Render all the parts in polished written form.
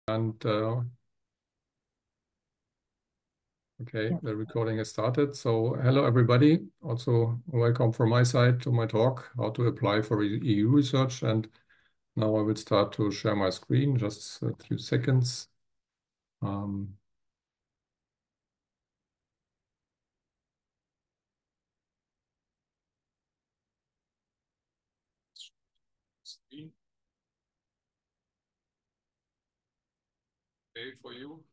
And okay, the recording has started. So hello, everybody. Also, welcome from my side to my talk, how to apply for EU research. And now I will start to share my screen, just a few seconds. Screen. Okay, for you.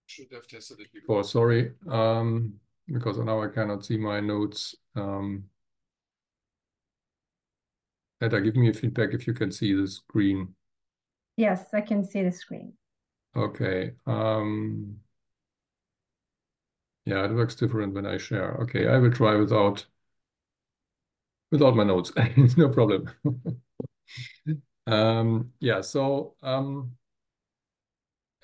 Should have tested it before, sorry, because now I cannot see my notes. Hedda, give me a feedback if you can see the screen. Yes, I can see the screen. Okay. Yeah, it works different when I share. Okay, I will try without my notes. No problem. Yeah, so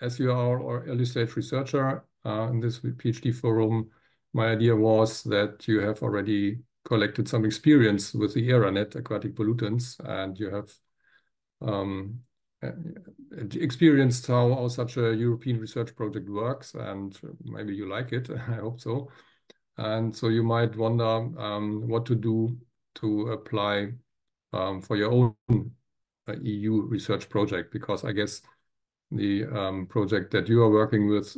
as you are an early stage researcher in this PhD forum, my idea was that you have already collected some experience with the ERAnet aquatic pollutants, and you have experienced how such a European research project works, and maybe you like it. I hope so. And so you might wonder what to do to apply for your own EU research project, because I guess the project that you are working with,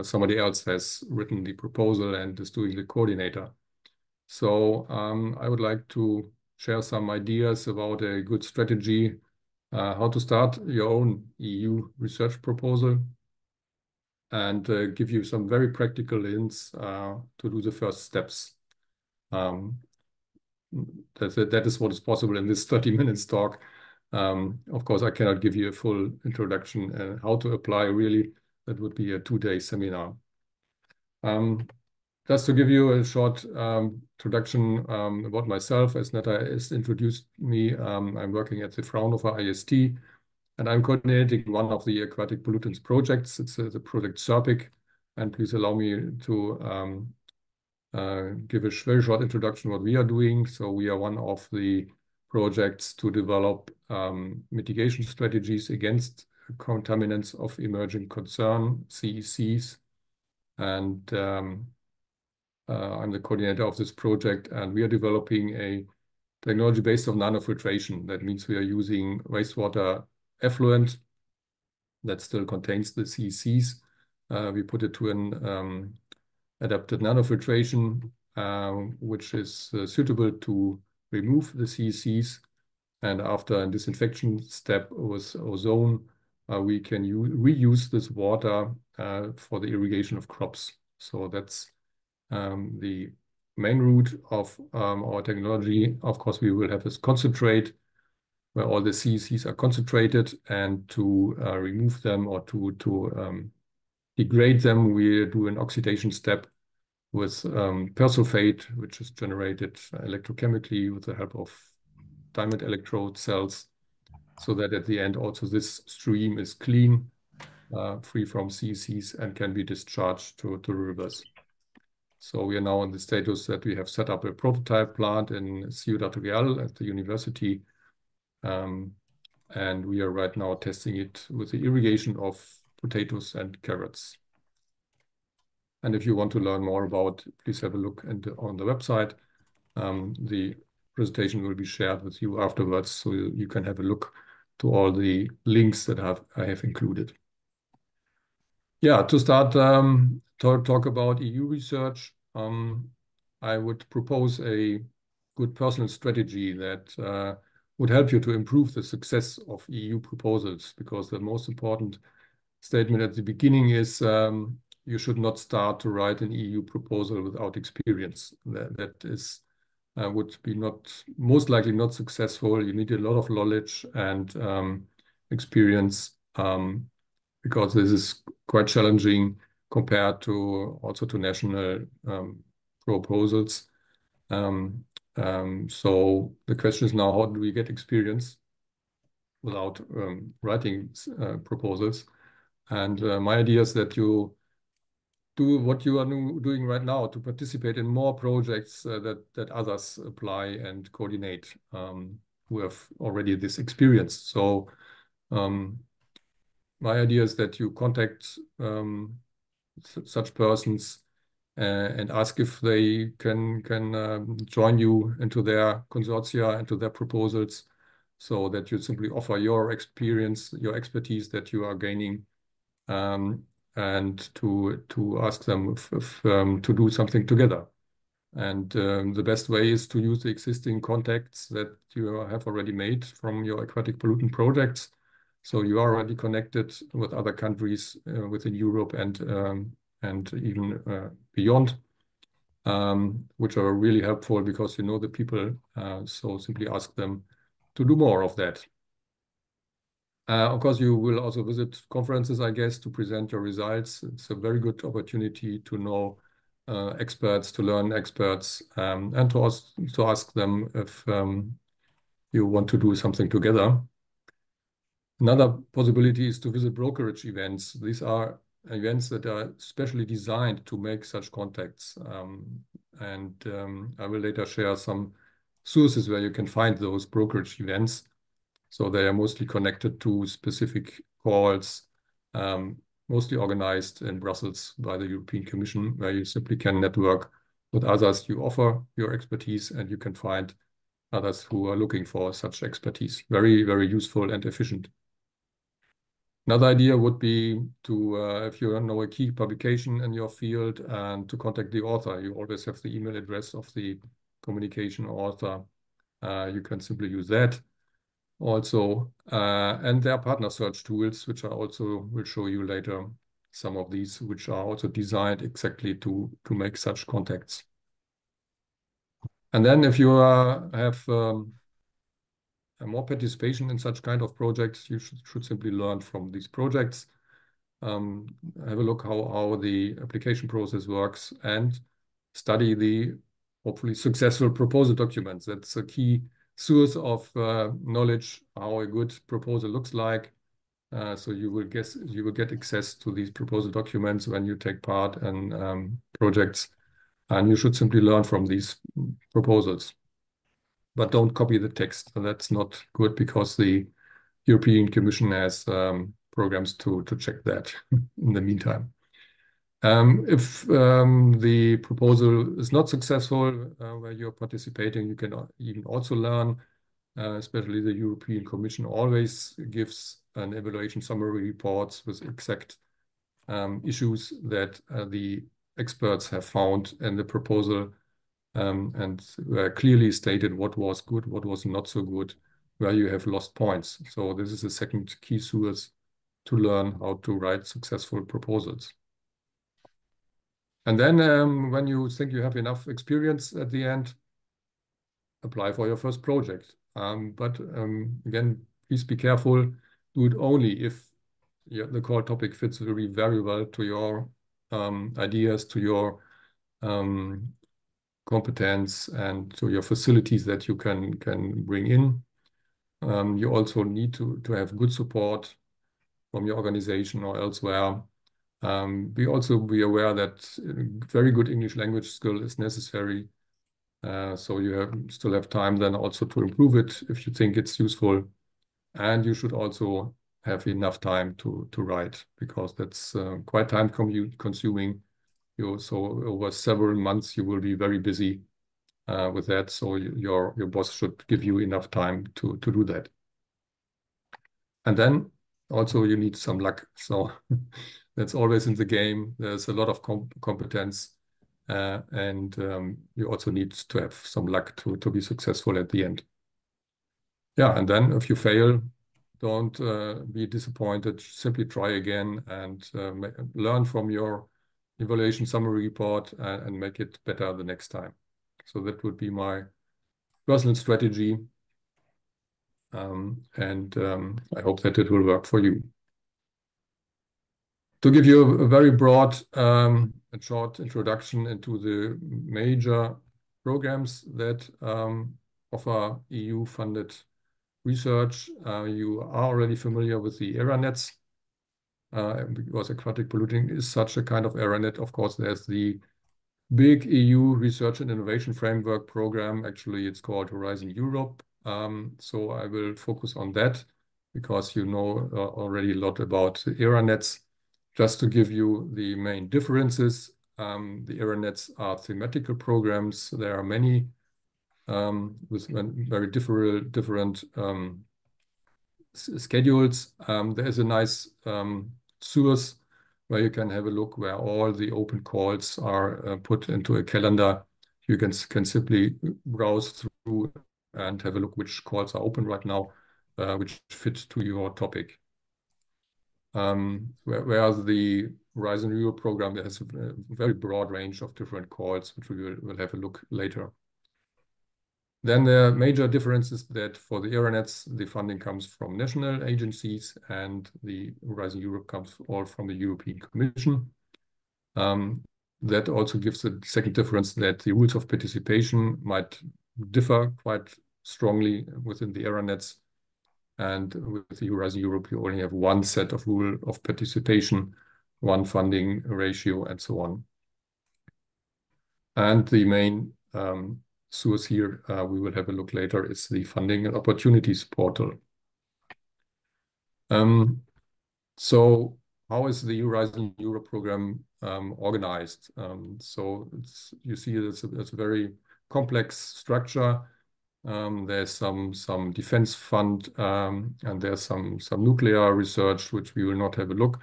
somebody else has written the proposal and is doing the coordinator. So I would like to share some ideas about a good strategy, how to start your own EU research proposal, and give you some very practical hints to do the first steps. That is what is possible in this 30 minutes talk. Of course, I cannot give you a full introduction how to apply really. That would be a 2-day seminar. Just to give you a short introduction about myself, as Netta has introduced me, I'm working at the Fraunhofer IST, and I'm coordinating one of the aquatic pollutants projects. It's the project SERPIC, and please allow me to give a very short introduction what we are doing. So we are one of the projects to develop mitigation strategies against contaminants of emerging concern, CECs. And I'm the coordinator of this project, and we are developing a technology based on nanofiltration. That means we are using wastewater effluent that still contains the CECs. We put it to an adapted nanofiltration, which is suitable to remove the CECs. And after a disinfection step with ozone, we can reuse this water for the irrigation of crops. So that's the main route of our technology. Of course, we will have this concentrate where all the CECs are concentrated, and to remove them or to degrade them, we do an oxidation step with persulfate, which is generated electrochemically with the help of diamond electrode cells, so that at the end also this stream is clean, free from CECs, and can be discharged to rivers. So we are now in the status that we have set up a prototype plant in Ciudad Real at the university, and we are right now testing it with the irrigation of potatoes and carrots. And if you want to learn more about, please have a look on the website. The presentation will be shared with you afterwards, so you can have a look to all the links that I have included. Yeah, to start talk about EU research, I would propose a good personal strategy that would help you to improve the success of EU proposals, because the most important statement at the beginning is you should not start to write an EU proposal without experience. That is would be most likely not successful. You need a lot of knowledge and experience, because this is quite challenging compared to national proposals. So the question is now, how do we get experience without writing proposals? And my idea is that you do what you are doing right now, to participate in more projects that others apply and coordinate, who have already this experience. So my idea is that you contact such persons and ask if they can join you into their consortia, into their proposals, so that you simply offer your experience, your expertise that you are gaining, and to ask them if to do something together. And the best way is to use the existing contacts that you have already made from your aquatic pollutant projects. So you are already connected with other countries within Europe and even beyond, which are really helpful because you know the people. So simply ask them to do more of that. Of course, you will also visit conferences, I guess, to present your results. It's a very good opportunity to know experts, to learn experts, and to ask them if you want to do something together. Another possibility is to visit brokerage events. These are events that are specially designed to make such contacts. I will later share some sources where you can find those brokerage events. So they are mostly connected to specific calls, mostly organized in Brussels by the European Commission, where you simply can network with others. You offer your expertise and you can find others who are looking for such expertise. Very, very useful and efficient. Another idea would be to, if you know a key publication in your field, and to contact the author. You always have the email address of the communication author. You can simply use that. Also, and there are partner search tools, which I also will show you later, some of these, which are also designed exactly to make such contacts. And then if you have more participation in such kind of projects, you should simply learn from these projects. Have a look how the application process works and study the hopefully successful proposal documents. That's a key source of knowledge, how a good proposal looks like. So you will get access to these proposal documents when you take part in projects, and you should simply learn from these proposals. But don't copy the text. That's not good because the European Commission has programs to check that in the meantime. If the proposal is not successful where you're participating, you can even also learn, especially the European Commission always gives an evaluation summary reports with exact issues that the experts have found in the proposal, and clearly stated what was good, what was not so good, where you have lost points. So this is the second key source to learn how to write successful proposals. And then when you think you have enough experience at the end, apply for your first project. But again, please be careful. Do it only if the core topic fits very well to your ideas, to your competence, and to your facilities that you can bring in. You also need to have good support from your organization or elsewhere. Be aware that very good English language skill is necessary. So you still have time then also to improve it if you think it's useful. And you should also have enough time to write, because that's quite time consuming. So over several months, you will be very busy with that. So your boss should give you enough time to do that. And then also you need some luck. So that's always in the game. There's a lot of competence, and you also need to have some luck to be successful at the end. Yeah, and then if you fail, don't be disappointed. Simply try again and learn from your evaluation summary report and make it better the next time. So that would be my personal strategy. I hope that it will work for you. To give you a very broad and short introduction into the major programs that offer EU-funded research, you are already familiar with the ERA nets. because aquatic polluting is such a kind of error net. Of course, there's the big EU Research and Innovation Framework program. Actually, it's called Horizon Europe. So I will focus on that because you know already a lot about the error nets. Just to give you the main differences, the error nets are thematical programs. There are many with very different schedules. There is a nice source where you can have a look where all the open calls are put into a calendar. You can simply browse through and have a look which calls are open right now, which fit to your topic. Whereas the Horizon Europe program has a very broad range of different calls, which we will have a look later. Then the major difference is that for the error nets, the funding comes from national agencies, and the Horizon Europe comes all from the European Commission. That also gives the second difference that the rules of participation might differ quite strongly within the error nets. And with the Horizon Europe, you only have one set of rule of participation, one funding ratio, and so on. And the main source here, we will have a look later, is the Funding and Opportunities portal. So how is the Horizon Europe program organized? So you see it's a very complex structure. There's some defense fund, and there's some nuclear research, which we will not have a look.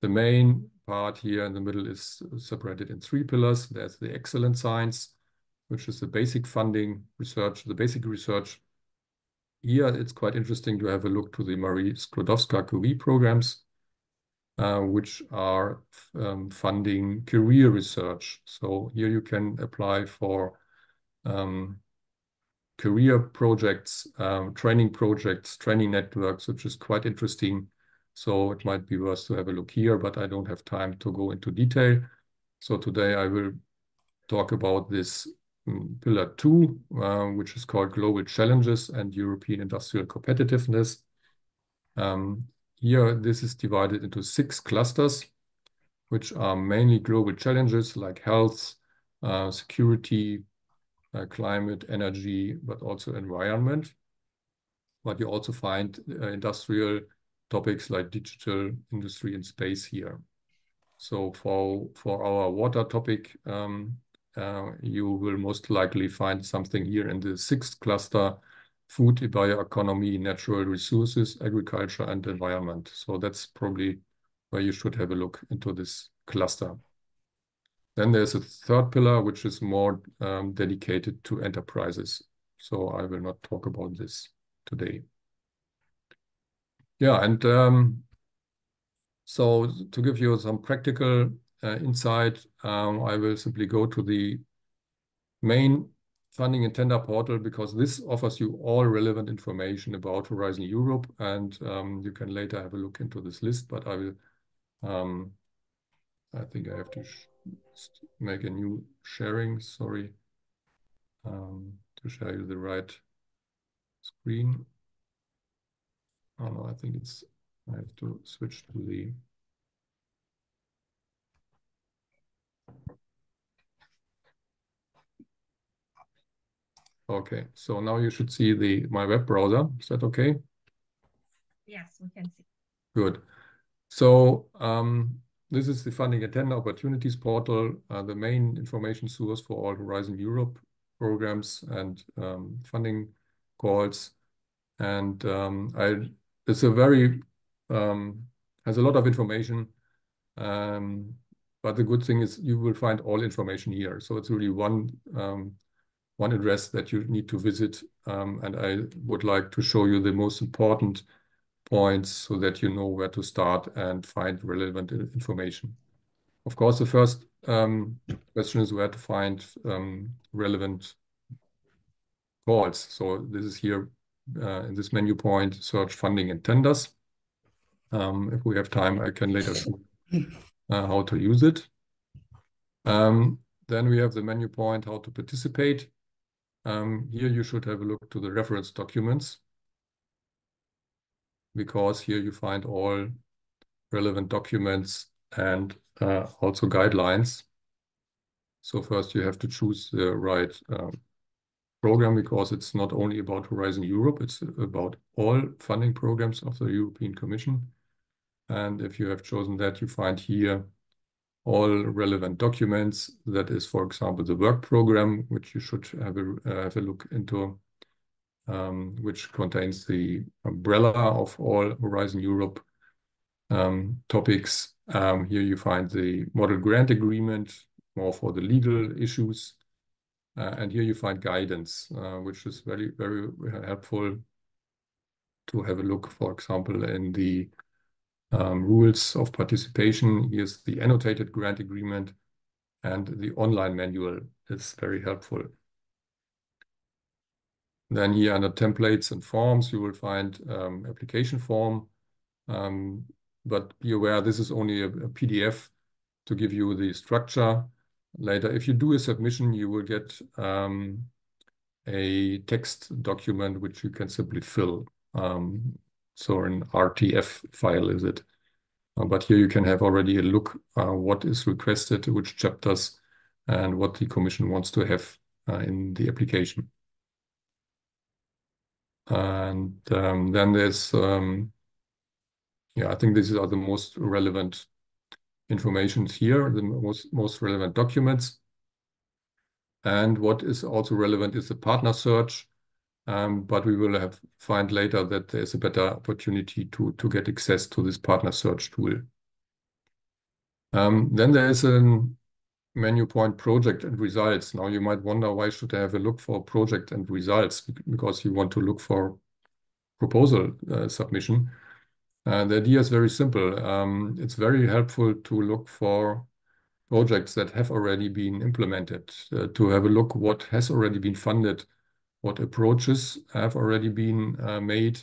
The main part here in the middle is separated in 3 pillars. There's the excellent science, which is the basic funding research, the basic research. Here, it's quite interesting to have a look to the Marie Sklodowska-Curie programs, which are funding career research. So here you can apply for career projects, training networks, which is quite interesting. So it might be worth to have a look here, but I don't have time to go into detail. So today I will talk about this pillar 2, which is called Global Challenges and European Industrial Competitiveness. Here, this is divided into 6 clusters, which are mainly global challenges like health, security, climate, energy, but also environment. But you also find industrial topics like digital, industry, and space here. So for our water topic, you will most likely find something here in the 6th cluster: food, bioeconomy, natural resources, agriculture, and environment. So that's probably where you should have a look into this cluster. Then there's a 3rd pillar, which is more dedicated to enterprises. So I will not talk about this today. Yeah, and so to give you some practical insight, I will simply go to the main funding and tender portal, because this offers you all relevant information about Horizon Europe, and you can later have a look into this list, but I will, I think I have to make a new sharing, sorry, to show you the right screen. Oh no, I think I have to switch to the okay, so now you should see my web browser. Is that okay? Yes, we can see. Good. So this is the Funding and Tender Opportunities portal, the main information source for all Horizon Europe programs and funding calls. And it's a very has a lot of information. But the good thing is you will find all information here. So it's really one address that you need to visit. And I would like to show you the most important points so that you know where to start and find relevant information. Of course, the first question is where to find relevant calls. So this is here in this menu point, search funding and tenders. If we have time, I can later show how to use it. Then we have the menu point, how to participate. Here you should have a look to the reference documents, because here you find all relevant documents, and also guidelines. So first you have to choose the right program, because it's not only about Horizon Europe, it's about all funding programs of the European Commission. And if you have chosen that, you find here all relevant documents. That is, for example, the work program, which you should have a look into, which contains the umbrella of all Horizon Europe topics. Here you find the model grant agreement, more for the legal issues. And here you find guidance, which is very, very helpful to have a look, for example, in the rules of participation. Here's the annotated grant agreement, and the online manual is very helpful. Then here under templates and forms, you will find application form. But be aware, this is only a PDF to give you the structure. Later, if you do a submission, you will get a text document which you can simply fill. So an RTF file is it. But here you can have already a look what is requested, which chapters, and what the Commission wants to have in the application. And then there's, yeah, I think these are the most relevant informations here, the most relevant documents. And what is also relevant is the partner search. But we will find later that there's a better opportunity to get access to this partner search tool. Then there is a menu point project and results. Now you might wonder, why should I have a look for project and results? Because you want to look for proposal submission. The idea is very simple. It's very helpful to look for projects that have already been implemented, to have a look what has already been funded, what approaches have already been made,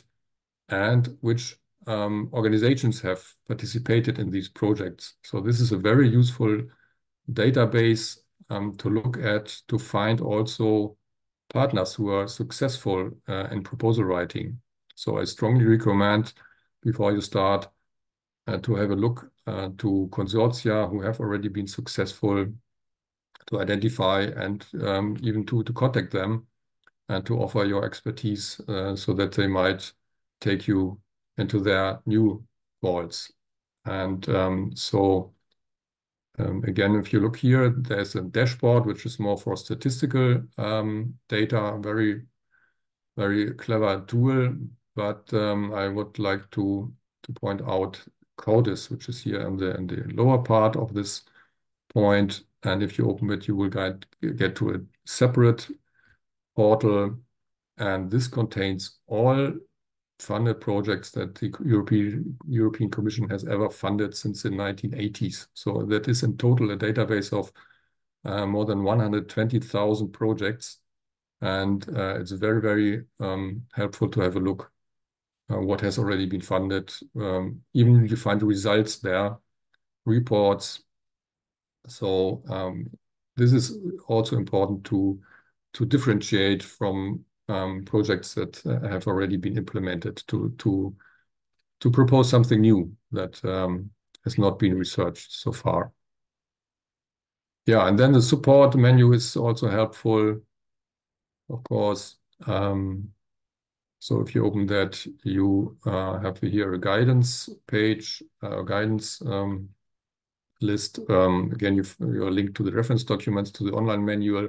and which organizations have participated in these projects. So this is a very useful database to look at, to find also partners who are successful in proposal writing. So I strongly recommend, before you start, to have a look to consortia who have already been successful, to identify and even to contact them and to offer your expertise so that they might take you into their new goals. And again, if you look here, there's a dashboard which is more for statistical data, very, very clever tool. But I would like to point out CODIS, which is here in the lower part of this point. And if you open it, you will get to a separate portal. And this contains all funded projects that the European Commission has ever funded since the 1980s. So that is in total a database of more than 120,000 projects. And it's very, very helpful to have a look what has already been funded. Even you find the results there, reports. So this is also important to differentiate from projects that have already been implemented, to propose something new that has not been researched so far. Yeah, and then the support menu is also helpful, of course. So if you open that, you have here a guidance page, guidance list. Again, you're linked to the reference documents, to the online manual.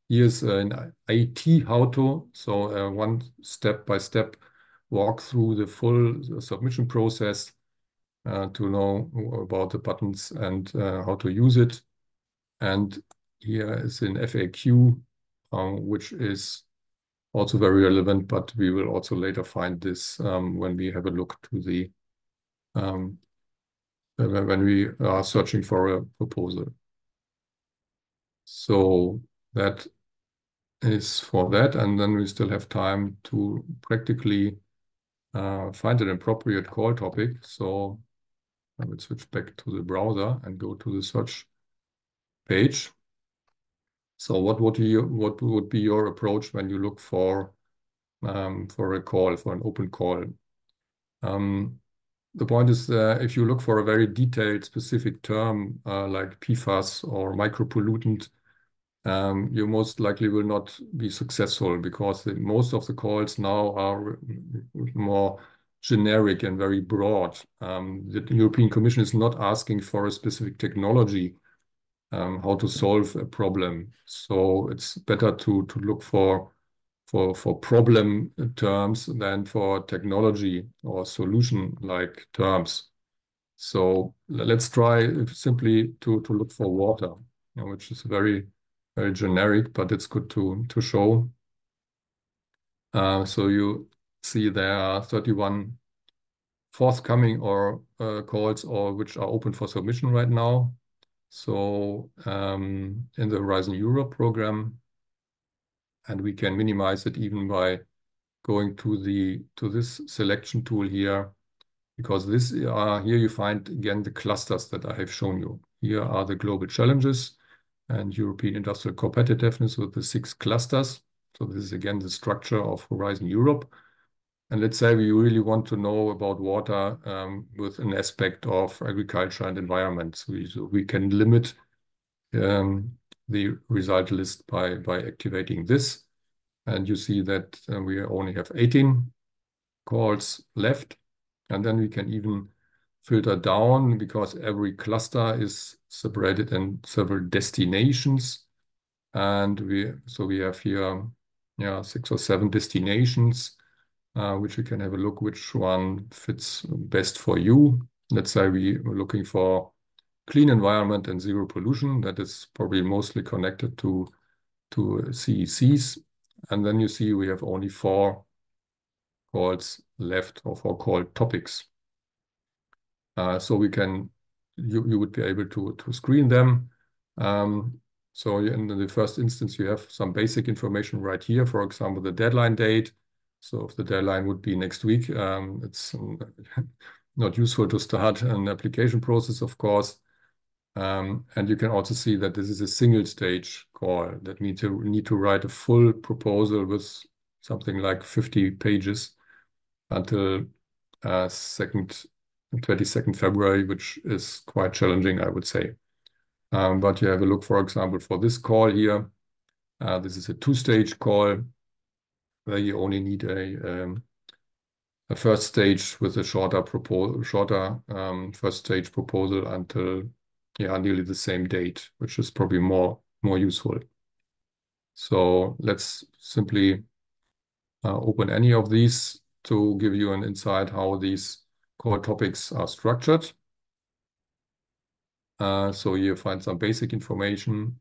Here's an IT how-to, so one step-by-step walk through the full submission process to know about the buttons and how to use it. And here is an FAQ, which is also very relevant, but we will also later find this when we have a look to the when we are searching for a proposal. So that is for that, and then we still have time to practically find an appropriate call topic. So I will switch back to the browser and go to the search page. So what would be your approach when you look for a call, for an open call? the point is if you look for a very detailed specific term like PFAS or micropollutant, you most likely will not be successful because most of the calls now are more generic and very broad. The European Commission is not asking for a specific technology how to solve a problem. So it's better to look for problem terms than for technology or solution-like terms. So let's try simply to look for water, which is very generic, but it's good to show. So you see there are 31 forthcoming or calls or which are open for submission right now. So in the Horizon Europe program, and we can minimize it even by going to this selection tool here, because here you find again the clusters that I have shown you. Here are the global challenges and European industrial competitiveness with the 6 clusters. So this is again the structure of Horizon Europe. And let's say we really want to know about water with an aspect of agriculture and environment. So we can limit the result list by activating this. And you see that we only have 18 calls left. And then we can even filter down because every cluster is separated in several destinations. And we have here 6 or 7 destinations, which we can have a look which one fits best for you. Let's say we are looking for clean environment and zero pollution. That is probably mostly connected to CECs. And then you see we have only 4 calls left, or 4 called topics. So you would be able to screen them. So in the first instance, you have some basic information right here. For example, the deadline date. So if the deadline would be next week, it's not useful to start an application process, of course. And you can also see that this is a single stage call. That means you need to write a full proposal with something like 50 pages until 22nd February, which is quite challenging, I would say. But you have a look, for example, for this call here. This is a 2-stage call where you only need a first stage with a shorter first stage proposal until nearly the same date, which is probably more useful. So let's simply open any of these to give you an insight how these core topics are structured. So you find some basic information,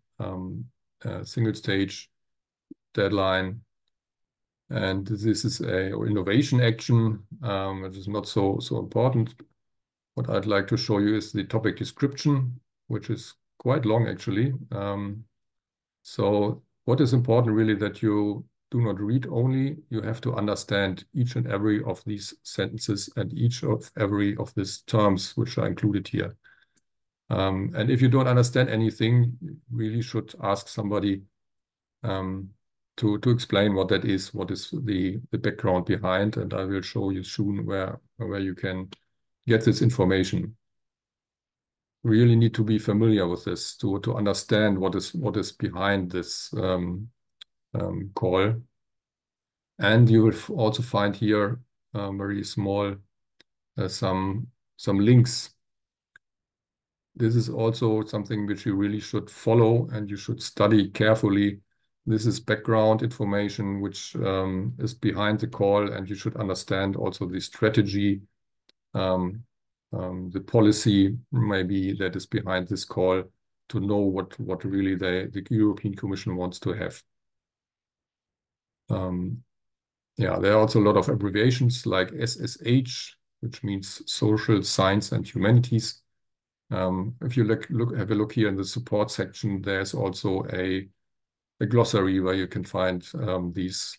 single stage, deadline, and this is a innovation action, which is not so important. What I'd like to show you is the topic description, which is quite long actually. So what is important really that you do not read only, you have to understand each and every of these sentences and each of every of these terms which are included here. And if you don't understand anything, you really should ask somebody to explain what that is, what is the background behind, and I will show you soon where you can get this information. Really need to be familiar with this to understand what is behind this call. And you will also find here very small some links. This is also something which you really should follow and you should study carefully. This is background information which is behind the call, and you should understand also the strategy, the policy maybe that is behind this call to know what really the European Commission wants to have. There are also a lot of abbreviations like SSH, which means Social, Science, and Humanities. If you have a look here in the support section, there's also a glossary where you can find these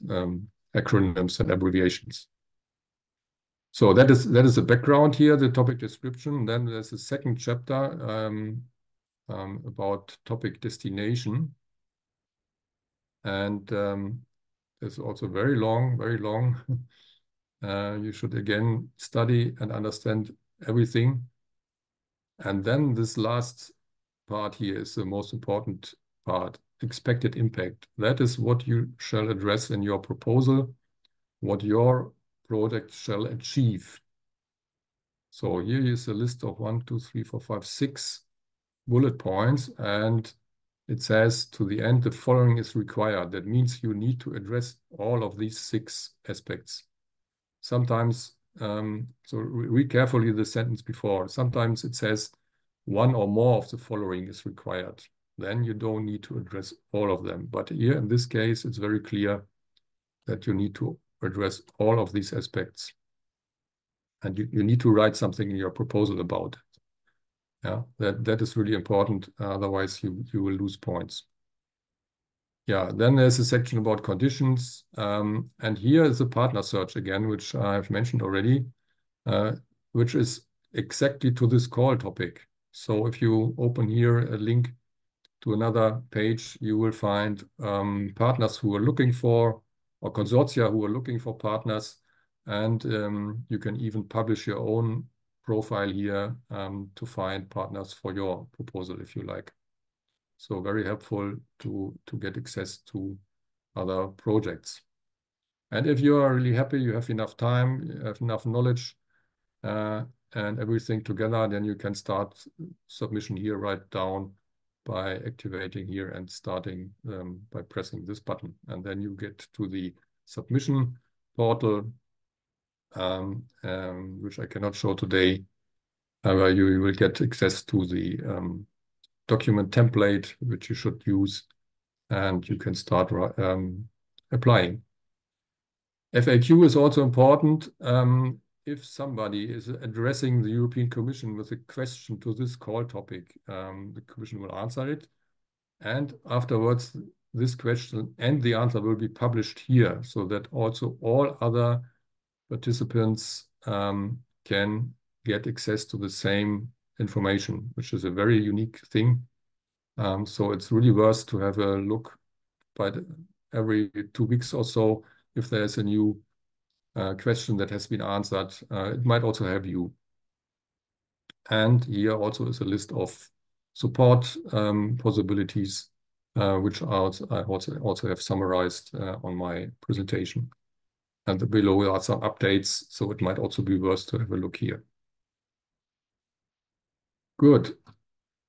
acronyms and abbreviations. So that is the background here, the topic description. Then there's a second chapter about topic destination. And it's also very long, very long. You should again study and understand everything. And then this last part here is the most important part, expected impact. That is what you shall address in your proposal, what your project shall achieve. So here is a list of 1, 2, 3, 4, 5, 6 bullet points, and it says to the end, the following is required. That means you need to address all of these 6 aspects. Sometimes, so read carefully the sentence before. Sometimes it says one or more of the following is required. Then you don't need to address all of them. But here in this case, it's very clear that you need to address all of these aspects. And you need to write something in your proposal about it. Yeah, that is really important. Otherwise, you will lose points. Yeah, then there's a section about conditions. And here is a partner search again, which I've mentioned already, which is exactly to this call topic. So if you open here a link to another page, you will find partners who are looking for, or consortia who are looking for partners. And you can even publish your own profile here to find partners for your proposal if you like. So very helpful to get access to other projects. And if you are really happy, you have enough time, you have enough knowledge, and everything together, then you can start submission here right down by activating here and starting by pressing this button. And then you get to the submission portal, which I cannot show today, where you will get access to the document template, which you should use, and you can start applying. FAQ is also important. If somebody is addressing the European Commission with a question to this call topic, the Commission will answer it. And afterwards, this question and the answer will be published here so that also all other participants can get access to the same information, which is a very unique thing. So it's really worth to have a look by every 2 weeks or so if there's a new question that has been answered. It might also help you. And here also is a list of support possibilities, which I also have summarized on my presentation. And below are some updates, so it might also be worth to have a look here. Good.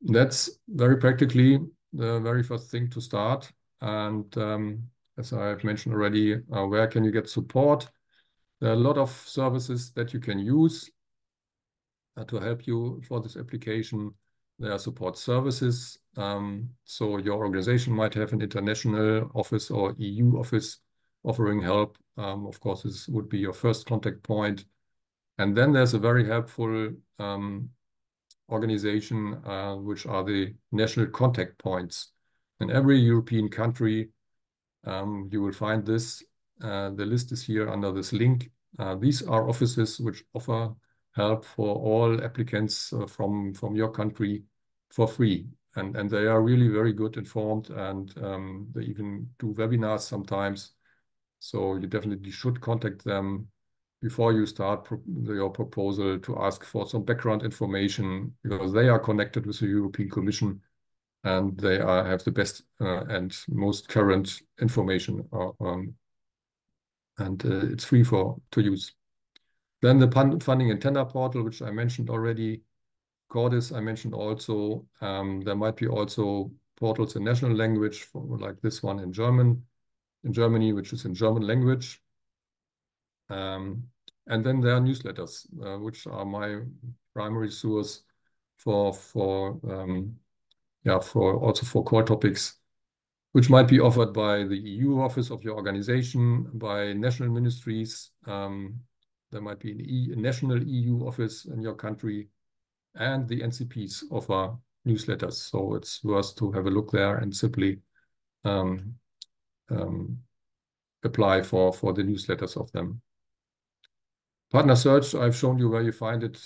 That's very practically the very first thing to start. And as I've mentioned already, where can you get support? There are a lot of services that you can use to help you for this application. There are support services. So your organization might have an international office or EU office offering help. Of course, this would be your first contact point. And then there's a very helpful organization, which are the national contact points. In every European country, you will find this. The list is here under this link. These are offices which offer help for all applicants from your country for free. And they are really very good informed, and they even do webinars sometimes. So you definitely should contact them before you start your proposal to ask for some background information, because they are connected with the European Commission and they have the best and most current information, and it's free to use. Then the funding and tender portal, which I mentioned already. Cordis, I mentioned also. There might be also portals in national language, like this one in Germany, which is in German language. And then there are newsletters, which are my primary source for core topics, which might be offered by the EU office of your organization, by national ministries. There might be a national EU office in your country, and the NCPs offer newsletters. So it's worth to have a look there and simply apply for the newsletters of them. Partner search, I've shown you where you find it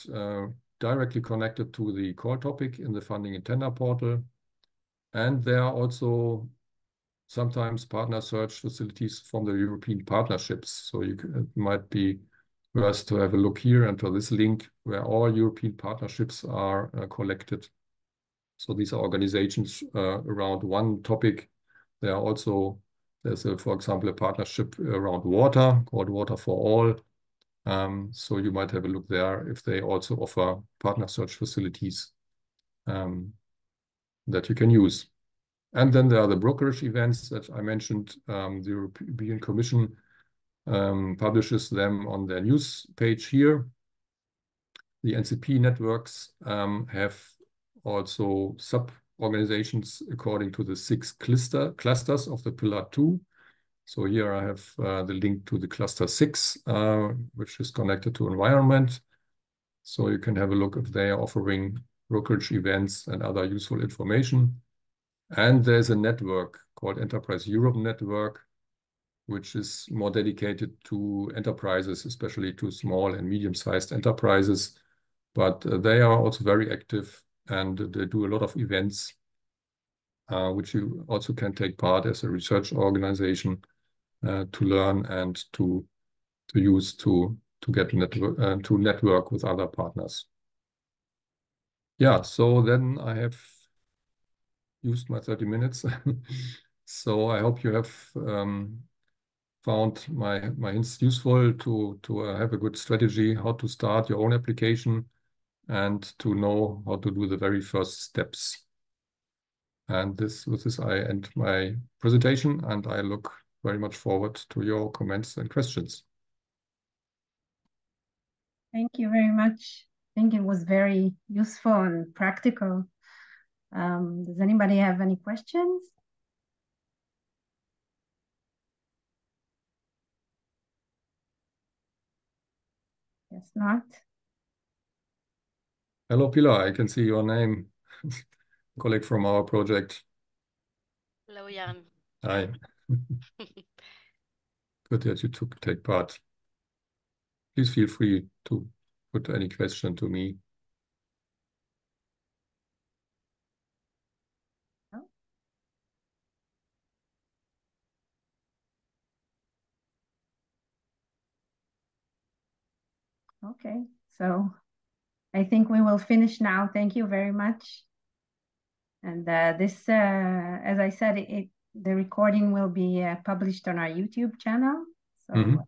directly connected to the call topic in the funding and tender portal. And there are also sometimes partner search facilities from the European partnerships. So it might be first to have a look here and to this link where all European partnerships are collected. So these are organizations around one topic. There are also, there's for example, a partnership around water called Water for All. So you might have a look there if they also offer partner search facilities that you can use. And then there are the brokerage events that I mentioned. The European Commission publishes them on their news page here. The NCP networks have also sub-organizations according to the 6 clusters of the Pillar 2. So here I have the link to the cluster 6, which is connected to environment. So you can have a look if they are offering brokerage events and other useful information. And there's a network called Enterprise Europe Network, which is more dedicated to enterprises, especially to small and medium-sized enterprises. But they are also very active and they do a lot of events, which you also can take part as a research organization to learn and to use to get to network with other partners. Yeah, so then I have used my 30 minutes. So I hope you have found my hints useful to have a good strategy, how to start your own application and to know how to do the very first steps. And with this, I end my presentation and I look very much forward to your comments and questions. Thank you very much. I think it was very useful and practical. Does anybody have any questions? Guess not. Hello, Pilar. I can see your name. Colleague from our project. Hello, Jan. Hi. Good that you take part. Please feel free to put any question to me. Okay, so I think we will finish now. Thank you very much. And this, as I said, the recording will be published on our YouTube channel. So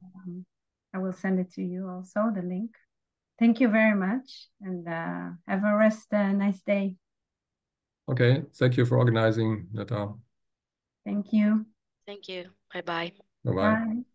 I will send it to you also, the link. Thank you very much and have a nice day. Okay, thank you for organizing, Netta. Thank you. Thank you. Bye-bye. Bye-bye. Bye.